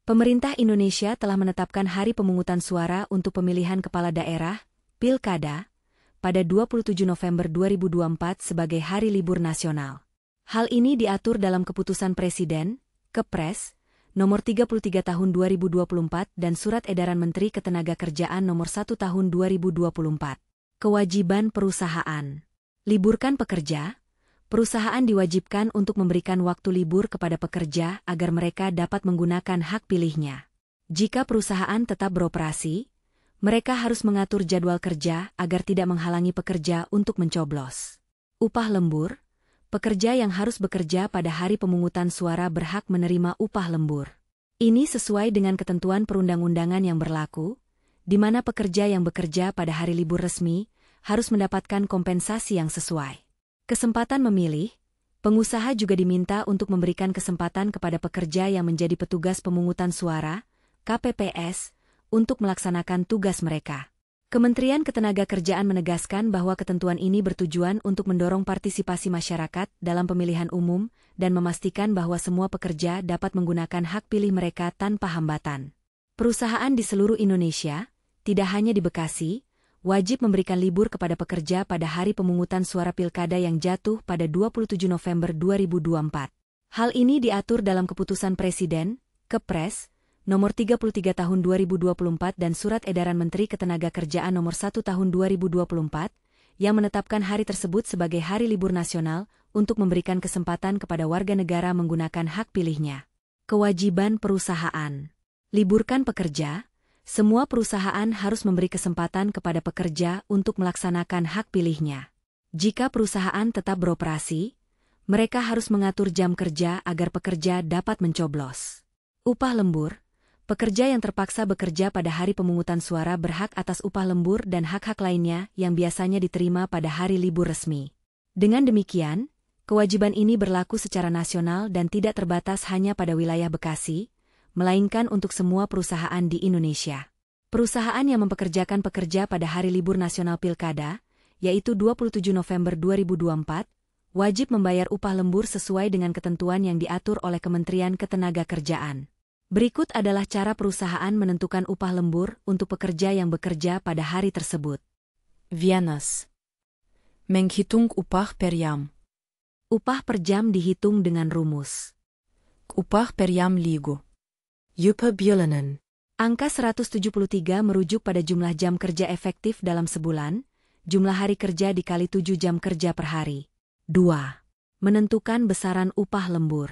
Pemerintah Indonesia telah menetapkan hari pemungutan suara untuk pemilihan kepala daerah, Pilkada, pada 27 November 2024 sebagai hari libur nasional. Hal ini diatur dalam Keputusan Presiden, Kepres, Nomor 33 Tahun 2024 dan Surat Edaran Menteri Ketenagakerjaan Nomor 1 Tahun 2024. Kewajiban perusahaan. Liburkan pekerja. Perusahaan diwajibkan untuk memberikan waktu libur kepada pekerja agar mereka dapat menggunakan hak pilihnya. Jika perusahaan tetap beroperasi, mereka harus mengatur jadwal kerja agar tidak menghalangi pekerja untuk mencoblos. Upah lembur. Pekerja yang harus bekerja pada hari pemungutan suara berhak menerima upah lembur. Ini sesuai dengan ketentuan perundang-undangan yang berlaku, di mana pekerja yang bekerja pada hari libur resmi harus mendapatkan kompensasi yang sesuai. Kesempatan memilih, pengusaha juga diminta untuk memberikan kesempatan kepada pekerja yang menjadi petugas pemungutan suara, KPPS, untuk melaksanakan tugas mereka. Kementerian Ketenagakerjaan menegaskan bahwa ketentuan ini bertujuan untuk mendorong partisipasi masyarakat dalam pemilihan umum dan memastikan bahwa semua pekerja dapat menggunakan hak pilih mereka tanpa hambatan. Perusahaan di seluruh Indonesia, tidak hanya di Bekasi, wajib memberikan libur kepada pekerja pada hari pemungutan suara pilkada yang jatuh pada 27 November 2024. Hal ini diatur dalam Keputusan Presiden, Kepres, Nomor 33 Tahun 2024 dan Surat Edaran Menteri Ketenagakerjaan Nomor 1 Tahun 2024, yang menetapkan hari tersebut sebagai hari libur nasional untuk memberikan kesempatan kepada warga negara menggunakan hak pilihnya. Kewajiban perusahaan. Liburkan pekerja. Semua perusahaan harus memberi kesempatan kepada pekerja untuk melaksanakan hak pilihnya. Jika perusahaan tetap beroperasi, mereka harus mengatur jam kerja agar pekerja dapat mencoblos. Upah lembur. Pekerja yang terpaksa bekerja pada hari pemungutan suara berhak atas upah lembur dan hak-hak lainnya yang biasanya diterima pada hari libur resmi. Dengan demikian, kewajiban ini berlaku secara nasional dan tidak terbatas hanya pada wilayah Bekasi, melainkan untuk semua perusahaan di Indonesia. Perusahaan yang mempekerjakan pekerja pada hari libur nasional pilkada, yaitu 27 November 2024, wajib membayar upah lembur sesuai dengan ketentuan yang diatur oleh Kementerian Ketenagakerjaan. Berikut adalah cara perusahaan menentukan upah lembur untuk pekerja yang bekerja pada hari tersebut. Vienas. Menghitung upah per jam. Upah per jam dihitung dengan rumus. Upah per jam ligu. Upah bulanan. Angka 173 merujuk pada jumlah jam kerja efektif dalam sebulan, jumlah hari kerja dikali 7 jam kerja per hari. 2. Menentukan besaran upah lembur.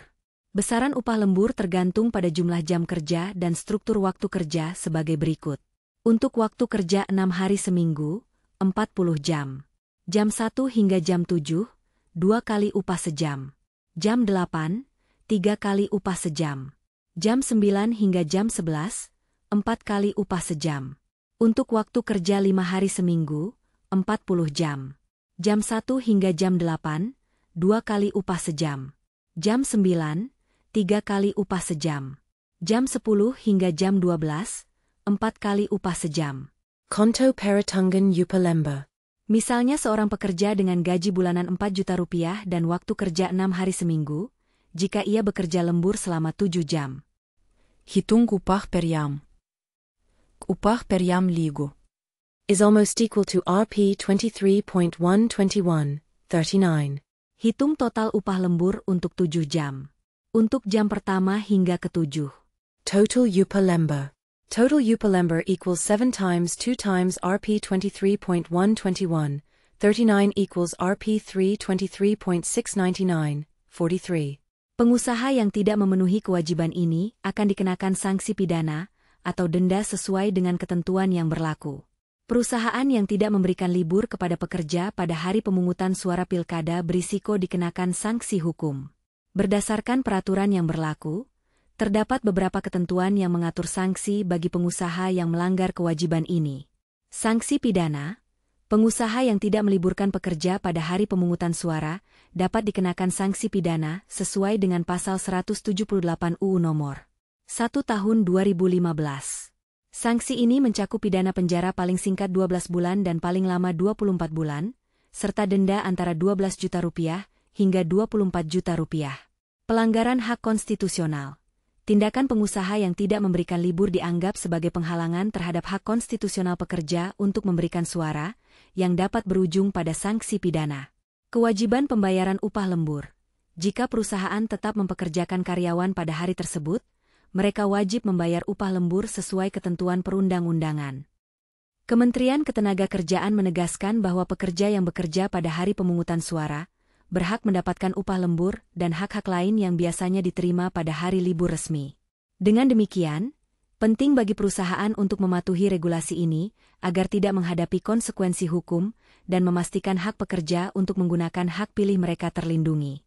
Besaran upah lembur tergantung pada jumlah jam kerja dan struktur waktu kerja sebagai berikut. Untuk waktu kerja 6 hari seminggu, 40 jam. Jam 1 hingga jam 7, 2 kali upah sejam. Jam 8, 3 kali upah sejam. Jam 9 hingga jam 11, 4 kali upah sejam. Untuk waktu kerja 5 hari seminggu, 40 jam. Jam 1 hingga jam 8, 2 kali upah sejam. Jam 9, 3 kali upah sejam. Jam 10 hingga jam 12, 4 kali upah sejam. Konto Paratungan upah lembar. Misalnya seorang pekerja dengan gaji bulanan 4 juta rupiah dan waktu kerja 6 hari seminggu, jika ia bekerja lembur selama 7 jam. Hitung upah per jam. Upah per jam ligu. Is almost equal to Rp 23.121, 39. Hitung total upah lembur untuk 7 jam. Untuk jam pertama hingga ke-7. Total upah lembar. Total upah lembar equals 7 times 2 times Rp 23.121, 39 equals Rp 323.699, 43. Pengusaha yang tidak memenuhi kewajiban ini akan dikenakan sanksi pidana atau denda sesuai dengan ketentuan yang berlaku. Perusahaan yang tidak memberikan libur kepada pekerja pada hari pemungutan suara pilkada berisiko dikenakan sanksi hukum. Berdasarkan peraturan yang berlaku, terdapat beberapa ketentuan yang mengatur sanksi bagi pengusaha yang melanggar kewajiban ini. Sanksi pidana. Pengusaha yang tidak meliburkan pekerja pada hari pemungutan suara dapat dikenakan sanksi pidana sesuai dengan pasal 178 UU Nomor 1 Tahun 2015. Sanksi ini mencakup pidana penjara paling singkat 12 bulan dan paling lama 24 bulan, serta denda antara 12 juta rupiah hingga 24 juta rupiah. Pelanggaran hak konstitusional. Tindakan pengusaha yang tidak memberikan libur dianggap sebagai penghalangan terhadap hak konstitusional pekerja untuk memberikan suara, yang dapat berujung pada sanksi pidana. Kewajiban pembayaran upah lembur. Jika perusahaan tetap mempekerjakan karyawan pada hari tersebut, mereka wajib membayar upah lembur sesuai ketentuan perundang-undangan. Kementerian Ketenagakerjaan menegaskan bahwa pekerja yang bekerja pada hari pemungutan suara berhak mendapatkan upah lembur dan hak-hak lain yang biasanya diterima pada hari libur resmi. Dengan demikian, penting bagi perusahaan untuk mematuhi regulasi ini agar tidak menghadapi konsekuensi hukum dan memastikan hak pekerja untuk menggunakan hak pilih mereka terlindungi.